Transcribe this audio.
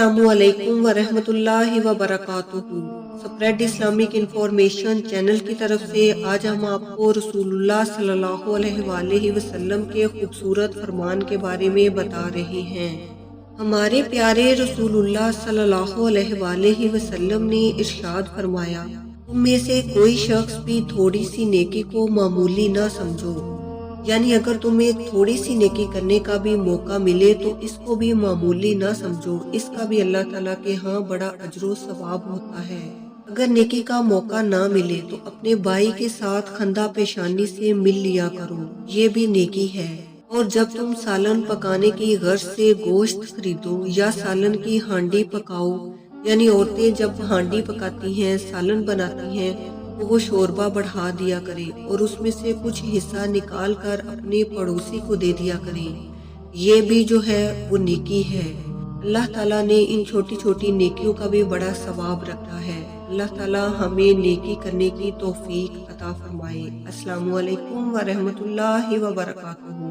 अस्सलामुअलैकुम वरहमतुल्लाहि वबरकातुहू। Spread Islamic information channel की तरफ से आज हम आपको रसूलुल्लाह सल्लल्लाहु अलैहि वसल्लम के खूबसूरत फरमान के बारे में बता रहे हैं। हमारे प्यारे रसूलुल्लाह सल्लल्लाहु अलैहि वसल्लम ने इरशाद फरमाया, तुम में से कोई शख्स भी थोड़ी सी नेकी को मामूली ना समझो। यानी अगर तुम्हें थोड़ी सी नेकी करने का भी मौका मिले तो इसको भी मामूली ना समझो, इसका भी अल्लाह ताला के यहाँ बड़ा अजर सवाब होता है। अगर नेकी का मौका ना मिले तो अपने भाई के साथ खंदा पेशानी से मिल लिया करो, ये भी नेकी है। और जब तुम सालन पकाने की गर्ज से गोश्त खरीदो या सालन की हांडी पकाओ, यानी औरतें जब हांडी पकाती हैं, सालन बनाती हैं, तो वो शोरबा बढ़ा दिया करें और उसमें से कुछ हिस्सा निकाल कर अपने पड़ोसी को दे दिया करें। ये भी जो है वो नेकी है। अल्लाह ताला ने इन छोटी छोटी नेकियों का भी बड़ा सवाब रखा है। अल्लाह ताला हमें नेकी करने की तौफीक अता फरमाए। अस्सलामु अलैकुम व रहमतुल्लाहि व बरकातुहू।